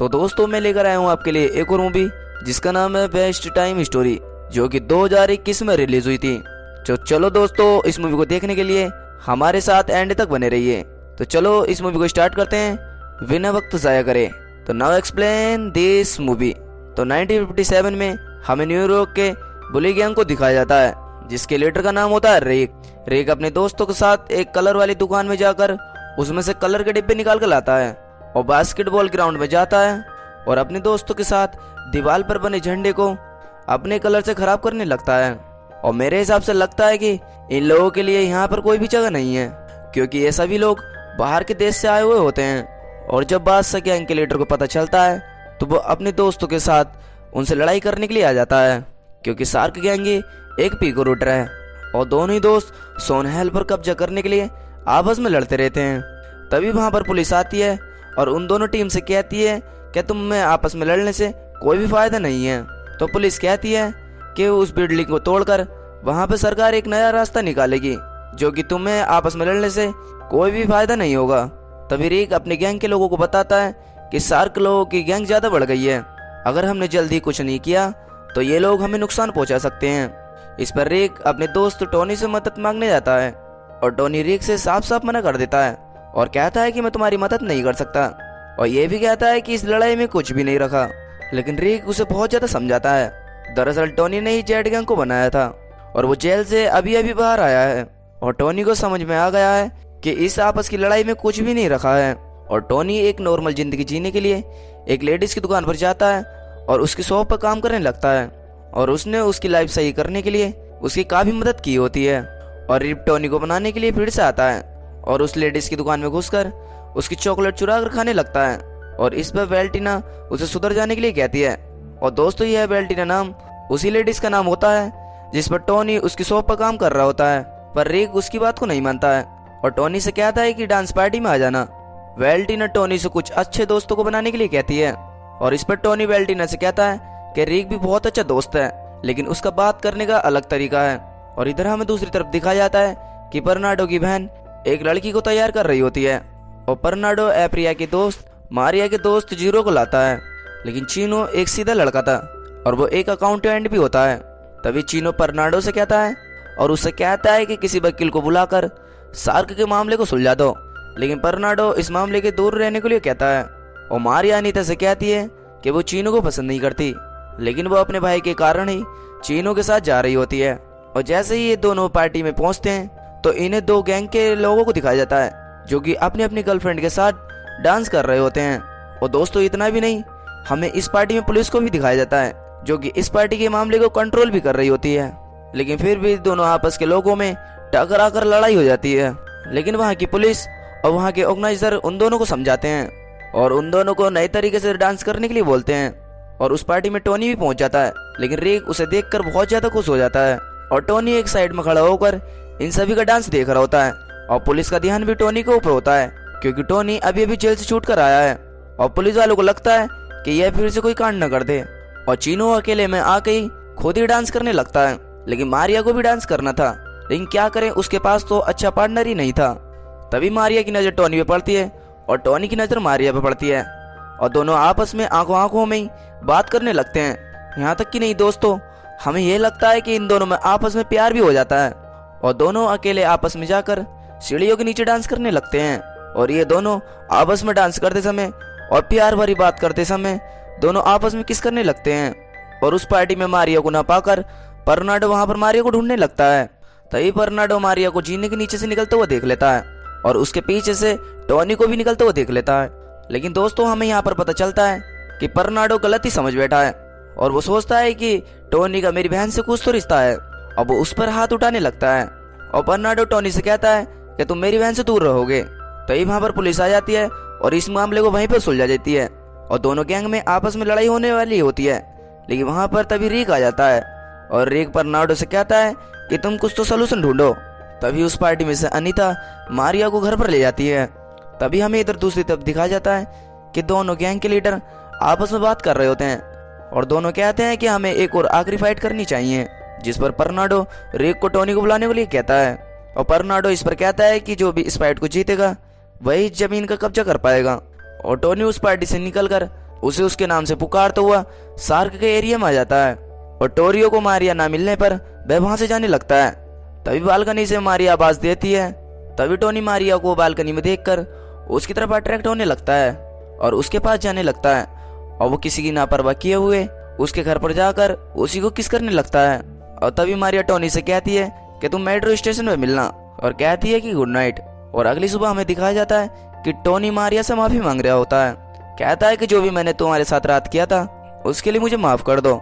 तो दोस्तों मैं लेकर आया हूँ आपके लिए एक और मूवी जिसका नाम है बेस्ट टाइम स्टोरी, जो कि 2021 में रिलीज हुई थी। तो चलो दोस्तों इस मूवी को देखने के लिए हमारे साथ एंड तक बने रहिए। तो चलो इस मूवी को स्टार्ट करते हैं बिना वक्त जाया करे। तो नाउ एक्सप्लेन दिस मूवी। तो 1957 में हमें न्यूयॉर्क के बुली गैंग को दिखाया जाता है, जिसके लीडर का नाम होता है रेक। रेक अपने दोस्तों के साथ एक कलर वाली दुकान में जाकर उसमें से कलर के डिब्बे निकाल कर लाता है और बास्केटबॉल ग्राउंड में जाता है और अपने दोस्तों के साथ दीवार पर बने झंडे को अपने कलर से खराब करने लगता है। और मेरे हिसाब से लगता है कि इन लोगों के लिए यहाँ पर कोई भी जगह नहीं है, क्योंकि ये सभी लोग बाहर के देश से आए हुए होते हैं। और जब बादशाह गैंग के लीडर को पता चलता है तो वो अपने दोस्तों के साथ उनसे लड़ाई करने के लिए आ जाता है, क्योंकि शार्क गैंग एक पीको रूटर है और दोनों ही दोस्त सोनहेल पर कब्जा करने के लिए आपस में लड़ते रहते हैं। तभी वहां पर पुलिस आती है और उन दोनों टीम से कहती है कि तुम में आपस में लड़ने से कोई भी फायदा नहीं है। तो पुलिस कहती है कि उस बिल्डिंग को तोड़कर वहां पर सरकार एक नया रास्ता निकालेगी, जो कि तुम्हें आपस में लड़ने से कोई भी फायदा नहीं होगा। तभी रिक अपने गैंग के लोगों को बताता है कि शार्क लोगों की गैंग ज्यादा बढ़ गई है, अगर हमने जल्दी कुछ नहीं किया तो ये लोग हमें नुकसान पहुंचा सकते हैं। इस पर रिक अपने दोस्त टोनी से मदद मांगने जाता है और टोनी रिक से साफ साफ मना कर देता है और कहता है कि मैं तुम्हारी मदद नहीं कर सकता, और ये भी कहता है कि इस लड़ाई में कुछ भी नहीं रखा। लेकिन रिक उसे बहुत ज्यादा समझाता है। दरअसल टोनी ने ही जेड गैंग को बनाया था और वो जेल से अभी अभी बाहर आया है, और टोनी को समझ में आ गया है कि इस आपस की लड़ाई में कुछ भी नहीं रखा है। और टोनी एक नॉर्मल जिंदगी जीने के लिए एक लेडीज की दुकान पर जाता है और उसकी शॉप पर काम करने लगता है, और उसने उसकी लाइफ सही करने के लिए उसकी काफी मदद की होती है। और रिप टोनी को बनाने के लिए फिर से आता है और उस लेडीज की दुकान में घुसकर उसकी चॉकलेट चुरा कर खाने लगता है, और इस पर वेल्टिना उसे सुधर जाने के लिए कहती है। और दोस्तों यह वेल्टिना नाम उसी लेडीज का नाम होता है जिस पर टोनी उसकी शॉप पर काम कर रहा होता है। पर रिक उसकी बात को नहीं मानता है और टोनी से कहता है कि डांस पार्टी में आ जाना। वेल्टिना टोनी से कुछ अच्छे दोस्तों को बनाने के लिए कहती है, और इस पर टोनी वेल्टिना से कहता है कि रिक भी बहुत अच्छा दोस्त है, लेकिन उसका बात करने का अलग तरीका है। और इधर हमें दूसरी तरफ दिखाया जाता है कि बर्नार्डो की बहन एक लड़की को तैयार कर रही होती है, और बर्नार्डो एप्रिया के दोस्त मारिया के दोस्त जीरो को लाता है। लेकिन चीनो एक सीधा लड़का था और वो एक अकाउंटेंट भी होता है। तभी चीनो बर्नार्डो से कहता है और उससे कहता है कि किसी वकील को बुलाकर शार्क के मामले को सुलझा दो। लेकिन बर्नार्डो इस मामले के दूर रहने के लिए कहता है, और मारिया अनीता से कहती है कि वो चीनो को पसंद नहीं करती, लेकिन वो अपने भाई के कारण ही चीनो के साथ जा रही होती है। और जैसे ही ये दोनों पार्टी में पहुंचते हैं तो इन्हें दो गैंग के लोगों को दिखाया जाता है, जो कि अपनी अपनी गर्लफ्रेंड के साथ डांस कर रहे होते हैं। और दोस्तों इतना भी नहीं, हमें इस पार्टी में पुलिस को भी दिखाया जाता है, जो कि इस पार्टी के मामले को कंट्रोल भी कर रही होती है। लेकिन फिर भी दोनों आपस के लोगों में टकरा कर लड़ाई हो जाती है। लेकिन वहाँ की पुलिस और वहाँ के ऑर्गेनाइजर उन दोनों को समझाते हैं और उन दोनों को नए तरीके से डांस करने के लिए बोलते हैं। और उस पार्टी में टोनी भी पहुंच जाता है, लेकिन रिक उसे देखकर बहुत ज्यादा खुश हो जाता है, और टोनी एक साइड में खड़ा होकर इन सभी का डांस देख रहा होता है। और पुलिस का ध्यान भी टोनी के ऊपर होता है, क्योंकि टोनी अभी अभी जेल से छूट कर आया है, और पुलिस वालों को लगता है कि यह फिर से कोई कांड न कर दे। और चीनो अकेले में आके ही खुद ही डांस करने लगता है। लेकिन मारिया को भी डांस करना था, लेकिन क्या करें, उसके पास तो अच्छा पार्टनर ही नहीं था। तभी मारिया की नजर टोनी पे पड़ती है और टोनी की नजर मारिया पे पड़ती है, और दोनों आपस में आंखों आंखों में ही बात करने लगते हैं। यहाँ तक कि नहीं दोस्तों, हमें यह लगता है कि इन दोनों में आपस में प्यार भी हो जाता है, और दोनों अकेले आपस में जाकर सीढ़ियों के नीचे डांस करने लगते हैं। और ये दोनों आपस में डांस करते समय और प्यार भरी बात करते समय दोनों आपस में किस करने लगते हैं। और उस पार्टी में मारिया को न पाकर बर्नार्डो वहां पर मारिया को ढूंढने लगता है। तभी बर्नार्डो मारिया को जीने के नीचे से निकलते हुए देख लेता है, और उसके पीछे से टोनी को भी निकलते हुए देख लेता है। लेकिन दोस्तों हमें यहाँ पर पता चलता है कि बर्नार्डो गलत ही समझ बैठा है, और वो सोचता है कि टोनी का मेरी बहन से कुछ तो रिश्ता है। अब वो उस पर हाथ उठाने लगता है, और बर्नार्डो टोनी से कहता है कि तुम मेरी बहन से दूर रहोगे। तभी वहां पर पुलिस आ जाती है और इस मामले को वहीं पर सुलझा देती है, और दोनों गैंग में आपस में लड़ाई होने वाली होती है। लेकिन वहां पर तभी रिक आ जाता है, और रिक बर्नार्डो से कहता है कि तुम कुछ तो सलूशन ढूंढो। तभी उस पार्टी में से अनीता मारिया को घर पर ले जाती है। तभी हमें इधर दूसरी तरफ दिखाया जाता है कि दोनों गैंग के लीडर आपस में बात कर रहे होते हैं, और दोनों कहते हैं कि हमें एक और आखिरी फाइट करनी चाहिए, जिस पर बर्नार्डो रिक को टोनी को बुलाने के लिए कहता है। और बर्नार्डो इस पर कहता है कि जो भी इस फाइट को जीतेगा वही जमीन का कब्जा कर पाएगा। और टोनी उस पार्टी से निकलकर उसे उसके नाम से पुकारता हुआ शार्क के एरिया में आ जाता है और टोरियो को मारिया ना मिलने पर वह वहां से जाने लगता है। तभी बालकनी से मारिया आवाज देती है। तभी टोनी मारिया को बालकनी में देखकर उसकी तरफ अट्रैक्ट होने लगता है और उसके पास जाने लगता है और वो किसी की लापरवाही किए हुए उसके घर पर जाकर उसी को किस करने लगता है। और तभी मारिया टोनी से कहती है कि तुम मेट्रो स्टेशन में मिलना और कहती है कि गुड नाइट। और अगली सुबह हमें दिखाया जाता है कि टोनी मारिया से माफी मांग रहा होता है। कहता है कि जो भी मैंने तुम्हारे साथ रात किया था उसके लिए मुझे माफ कर दो।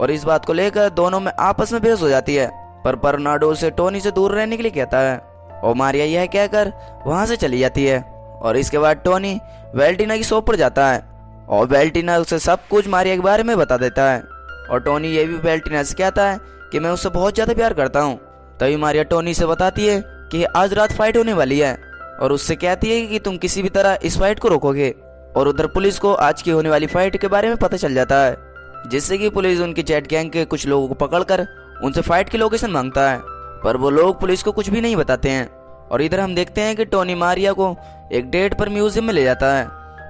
और इस बात को लेकर दोनों में आपस में बहस हो जाती है, पर बर्नार्डो से टोनी से दूर रहने के लिए कहता है और मारिया यह कहकर वहां से चली जाती है। और इसके बाद टोनी वेल्टिना की शॉप पर जाता है और वेल्टिना उसे सब कुछ मारिया के बारे में बता देता है। और टोनी ये भी वेल्टिना से कहता है कि मैं उससे बहुत ज्यादा प्यार करता हूँ। तभी मारिया टोनी से बताती है कि आज रात फाइट होने वाली है और उससे कहती है कि तुम किसी भी तरह इस फाइट को रोकोगे। और उधर पुलिस को आज की होने वाली फाइट के बारे में पता चल जाता है, जिससे कि पुलिस उनकी चैट गैंग के कुछ लोगों को पकड़कर उनसे फाइट की लोकेशन मांगता है, पर वो लोग पुलिस को कुछ भी नहीं बताते हैं। और इधर हम देखते हैं कि टोनी मारिया को एक डेट पर म्यूजियम में ले जाता है।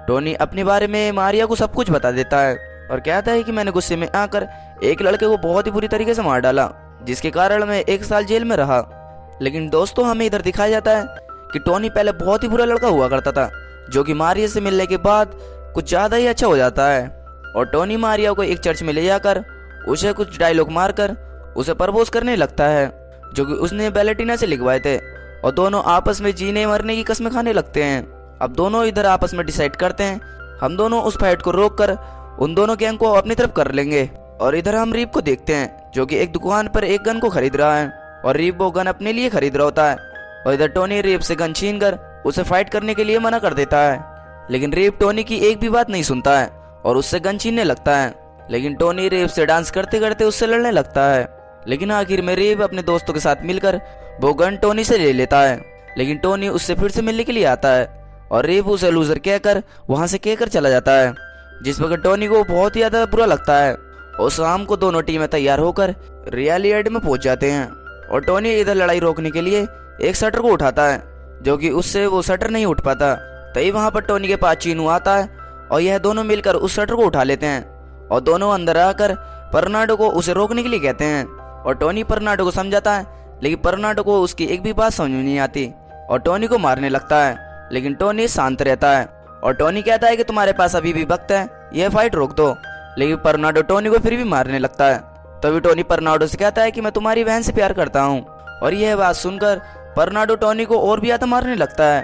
टोनी अपने बारे में मारिया को सब कुछ बता देता है और कहता है कि मैंने गुस्से में आकर एक लड़के को बहुत ही बुरी तरीके से मार डाला, जिसके कारण मैं 1 साल जेल में रहा। लेकिन दोस्तों हमें इधर दिखाया जाता है कि टोनी पहले बहुत ही बुरा लड़का हुआ करता था, जो कि मारिया से मिलने के बाद कुछ ज्यादा ही अच्छा हो जाता है। और टोनी मारिया को एक चर्च में ले जाकर उसे कुछ डायलॉग मारकर उसे प्रपोज करने लगता है, जो कि उसने वेलेटिना से लिखवाए थे। और दोनों आपस में जीने मरने की कसमें खाने लगते हैं। अब दोनों इधर आपस में डिसाइड करते हैं हम दोनों उस फाइट को रोककर उन दोनों गैंग को अपनी तरफ कर लेंगे। और इधर हम रीप को देखते हैं, जो कि एक दुकान पर एक गन को खरीद रहा है और रीप वो गन अपने लिए खरीद रहा होता है। और इधर टोनी रीप से गन छीन कर उसे फाइट करने के लिए मना कर देता है, लेकिन रीप टोनी की एक भी बात नहीं सुनता है और उससे गन छीनने लगता है। लेकिन टोनी रीप से डांस करते करते उससे लड़ने लगता है, लेकिन आखिर में रीप अपने दोस्तों के साथ मिलकर वो गन टोनी से ले लेता है। लेकिन टोनी उससे फिर से मिलने के लिए आता है और रीप उसे लूजर कहकर वहां से कहकर चला जाता है, जिस वक्त टोनी को बहुत ही ज्यादा बुरा लगता है। और शाम को दोनों टीमें तैयार होकर रियलियड में पहुंच जाते हैं और टोनी इधर लड़ाई रोकने के लिए एक शटर को उठाता है, जो कि उससे वो शटर नहीं उठ पाता। तभी वहां पर टोनी के पास चीनू आता है और यह दोनों मिलकर उस शटर को उठा लेते हैं और दोनों अंदर आकर बर्नार्डो को उसे रोकने के लिए कहते हैं। और टोनी बर्नार्डो को समझाता है, लेकिन बर्नार्डो को उसकी एक भी बात समझ में नहीं आती और टोनी को मारने लगता है। लेकिन टोनी शांत रहता है और टोनी कहता है कि तुम्हारे पास अभी भी वक्त है, यह फाइट रोक दो। लेकिन बर्नार्डो टोनी को फिर भी मारने लगता है। तभी टोनी बर्नार्डो से कहता है कि मैं तुम्हारी बहन से प्यार करता हूँ। और यह बात सुनकर बर्नार्डो टोनी को और भी ज्यादा मारने लगता है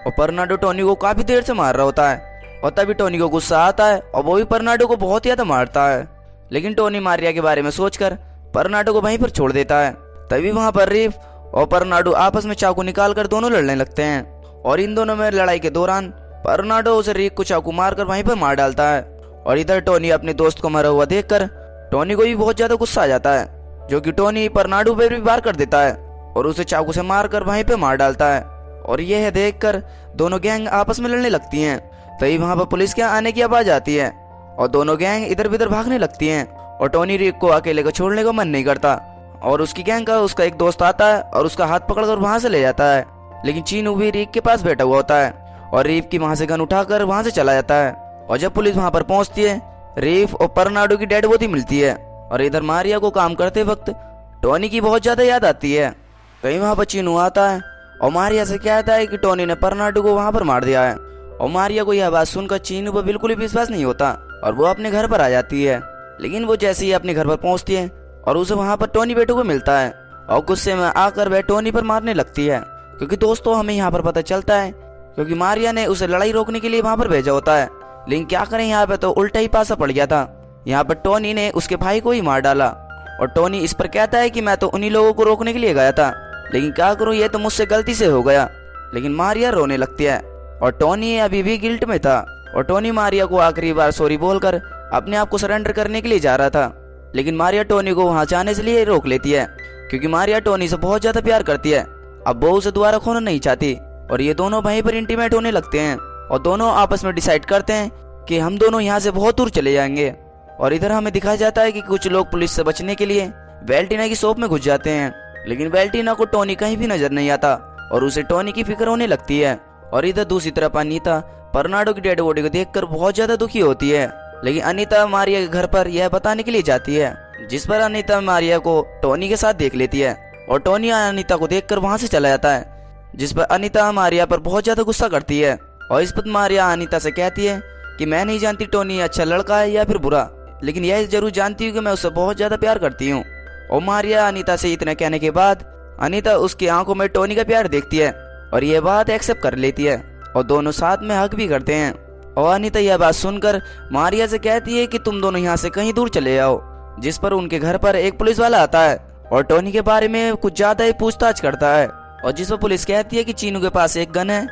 और बर्नार्डो टोनी को काफी देर से मार रहा होता है। और तभी टोनी को गुस्सा आता है और वो भी बर्नार्डो को बहुत ज्यादा मारता है। लेकिन टोनी मारिया के बारे में सोचकर बर्नार्डो को वहीं पर छोड़ देता है। तभी वहां पर रीफ और बर्नार्डो आपस में चाकू निकालकर दोनों लड़ने लगते हैं और इन दोनों में लड़ाई के दौरान बर्नार्डो उसे रीफ को चाकू मारकर वहीं पर मार डालता है। और इधर टोनी अपने दोस्त को मरा हुआ देखकर टोनी को भी बहुत ज्यादा गुस्सा आ जाता है, जो कि टोनी बर्नार्डो पे भी वार कर देता है और उसे चाकू से मारकर वहीं पे मार डालता है। और यह देखकर दोनों गैंग आपस में लड़ने लगती हैं। तभी वहां पर पुलिस के आने की आवाज आती है और दोनों गैंग इधर उधर भागने लगती हैं। और टोनी रिक को अकेले को छोड़ने को मन नहीं करता और उसकी गैंग का उसका एक दोस्त आता है और उसका हाथ पकड़कर वहां से ले जाता है। लेकिन चीनू भी रिक के पास बैठा हुआ होता है और रीफ की वहां से गन उठाकर वहां से चला जाता है। और जब पुलिस वहां पर पहुंचती है, रीफ और बर्नार्डो की डेड बॉडी मिलती है। और इधर मारिया को काम करते वक्त टोनी की बहुत ज्यादा याद आती है। कहीं वहां पर चीनू आता है और मारिया से कहता है कि टोनी ने बर्नार्डो को वहां पर मार दिया है। और मारिया को यह बात सुनकर चीनू पर बिल्कुल भी विश्वास नहीं होता और वो अपने घर पर आ जाती है। लेकिन वो जैसे ही अपने घर पर पहुंचती है और उसे वहां पर टोनी बेटू को मिलता है और गुस्से में आकर वह टोनी पर मारने लगती है। क्योंकि दोस्तों हमें यहाँ पर पता चलता है क्योंकि मारिया ने उसे लड़ाई रोकने के लिए वहां पर भेजा होता है, लेकिन क्या करें यहाँ पे तो उल्टा ही पासा पड़ गया था। यहाँ पर टोनी ने उसके भाई को ही मार डाला और टोनी इस पर कहता है कि मैं तो उन्हीं लोगों को रोकने के लिए गया था, लेकिन क्या करूँ ये तो मुझसे गलती से हो गया। लेकिन मारिया रोने लगती है और टोनी अभी भी गिल्ट में था और टोनी मारिया को आखिरी बार सॉरी बोलकर अपने आप को सरेंडर करने के लिए जा रहा था। लेकिन मारिया टोनी को वहां जाने से लिए रोक लेती है क्योंकि मारिया टोनी से बहुत ज्यादा प्यार करती है। अब वो उसे दोबारा खोना नहीं चाहती और ये दोनों वहीं पर इंटीमेट होने लगते हैं और दोनों आपस में डिसाइड करते हैं कि हम दोनों यहाँ से बहुत दूर चले जाएंगे। और इधर हमें दिखाया जाता है कि कुछ लोग पुलिस से बचने के लिए वेल्टिना की शॉप में घुस जाते हैं, लेकिन वेल्टिना को टोनी कहीं भी नजर नहीं आता और उसे टोनी की फिक्र होने लगती है। और इधर दूसरी तरफ अनीता बर्नार्डो की डेड बॉडी को देखकर बहुत ज्यादा दुखी होती है लेकिन अनीता मारिया के घर पर यह बताने के लिए जाती है, जिस पर अनीता मारिया को टोनी के साथ देख लेती है और टोनी अनीता को देखकर वहां से चला जाता है, जिस पर अनीता मारिया पर बहुत ज्यादा गुस्सा करती है। और इस पर मारिया अनीता से कहती है कि मैं नहीं जानती टोनी अच्छा लड़का है या फिर बुरा, लेकिन यह जरूर जानती हूँ कि मैं उससे बहुत ज्यादा प्यार करती हूँ। और मारिया अनीता से इतना कहने के बाद अनीता उसकी आंखों में टोनी का प्यार देखती है और यह बात एक्सेप्ट कर लेती है और दोनों साथ में हक भी करते हैं। और अनीता यह बात सुनकर मारिया से कहती है कि तुम दोनों यहाँ से कहीं दूर चले जाओ, जिस पर उनके घर पर एक पुलिस वाला आता है और टोनी के बारे में कुछ ज्यादा ही पूछताछ करता है। और जिस पर पुलिस कहती है कि चीनू के पास एक गन है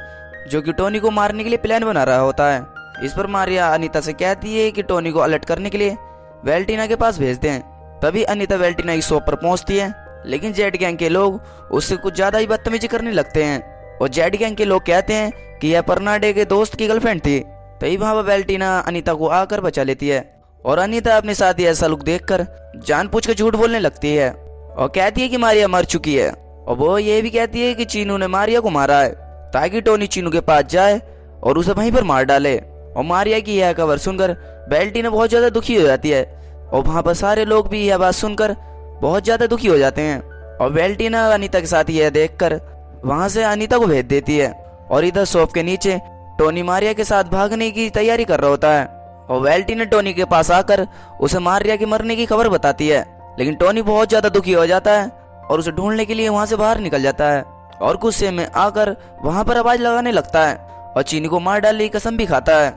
जो कि टोनी को मारने के लिए प्लान बना रहा होता है। इस पर मारिया अनीता से कहती है कि टोनी को अलर्ट करने के लिए वेल्टिना के पास भेज दें। तभी अनीता वेल्टिना की शॉप पर पहुंचती है, लेकिन जेड गैंग के लोग उससे कुछ ज्यादा ही बदतमीजी करने लगते हैं और जेड गैंग के लोग कहते हैं कि यह परनाडे के दोस्त की गर्लफ्रेंड थी। तभी वहां पर वेल्टिना अनीता को आकर बचा लेती है और अनीता अपने साथ ऐसा लुक देखकर जानबूझकर झूठ बोलने लगती है और कहती है कि मारिया मर चुकी है। और वो ये भी कहती है कि चीनू ने मारिया को मारा है ताकि टोनी चीनू के पास जाए और उसे वहीं पर मार डाले। और मारिया की यह खबर सुनकर वेल्टिना बहुत ज्यादा दुखी हो जाती है और वहां पर सारे लोग भी यह बात सुनकर बहुत ज्यादा दुखी हो जाते हैं। और वेल्टिना अनीता के साथ यह देखकर वहां से अनीता को भेज देती है और इधर शॉप के नीचे टोनी मारिया के साथ भागने की तैयारी कर रहा होता है। और वेल्टिना टोनी के पास आकर उसे मारिया के मरने की खबर बताती है, लेकिन टोनी बहुत ज्यादा दुखी हो जाता है और उसे ढूंढने के लिए वहां से बाहर निकल जाता है और गुस्से में आकर वहां पर आवाज लगाने लगता है और चीनी को मार डालने की कसम भी खाता है।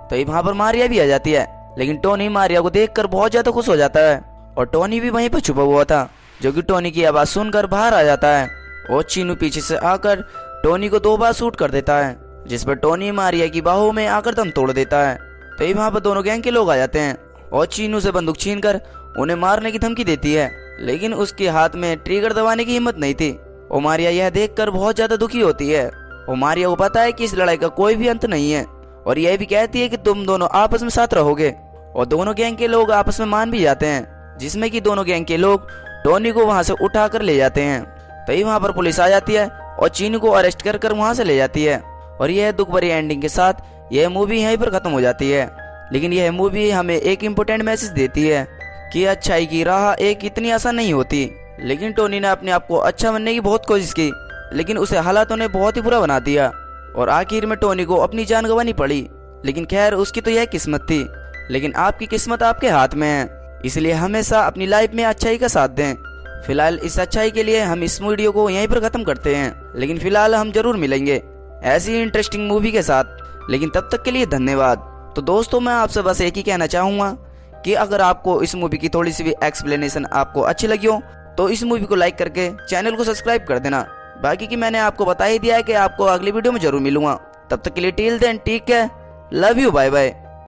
तो वहां पर मारिया भी आ जाती है, लेकिन टोनी मारिया को देखकर बहुत ज्यादा खुश हो जाता है और टोनी भी वहीं पर छुपा हुआ था, जो कि टोनी की आवाज सुनकर बाहर आ जाता है और चीनू पीछे से आकर टोनी को 2 बार शूट कर देता है, जिस पर टोनी मारिया की बाहों में आकर दम तोड़ देता है। तो वहां पर दोनों गैंग के लोग आ जाते हैं और चीनू से बंदूक छीनकर उन्हें मारने की धमकी देती है, लेकिन उसके हाथ में ट्रिगर दबाने की हिम्मत नहीं थी। और मारिया यह देखकर बहुत ज्यादा दुखी होती है और मारिया को पता है कि इस लड़ाई का कोई भी अंत नहीं है और यह भी कहती है कि तुम दोनों आपस में साथ रहोगे। और दोनों गैंग के लोग आपस में मान भी जाते हैं, जिसमें कि दोनों गैंग के लोग टोनी को वहां से उठा कर ले जाते हैं। तभी वहां पर पुलिस आ जाती है और चीनू को अरेस्ट कर वहां से ले जाती है और यह दुख भरी एंडिंग के साथ यह मूवी यहीं पर खत्म हो जाती है। लेकिन यह मूवी हमें एक इम्पोर्टेंट मैसेज देती है कि अच्छाई की राह एक इतनी आसान नहीं होती। लेकिन टोनी ने अपने आप को अच्छा बनने की बहुत कोशिश की, लेकिन उसे हालातों ने बहुत ही बुरा बना दिया और आखिर में टोनी को अपनी जान गंवानी पड़ी। लेकिन खैर उसकी तो यह किस्मत थी, लेकिन आपकी किस्मत आपके हाथ में है, इसलिए हमेशा अपनी लाइफ में अच्छाई का साथ दें। फिलहाल इस अच्छाई के लिए हम इस वीडियो को यहीं पर खत्म करते हैं, लेकिन फिलहाल हम जरूर मिलेंगे ऐसी इंटरेस्टिंग मूवी के साथ। लेकिन तब तक के लिए धन्यवाद। तो दोस्तों मैं आपसे बस एक ही कहना चाहूँगा कि अगर आपको इस मूवी की थोड़ी सी भी एक्सप्लेनेशन आपको अच्छी लगी हो तो इस मूवी को लाइक करके चैनल को सब्सक्राइब कर देना। बाकी की मैंने आपको बता ही दिया है कि आपको अगली वीडियो में जरूर मिलूंगा। तब तक के लिए till then take care, love you, bye bye.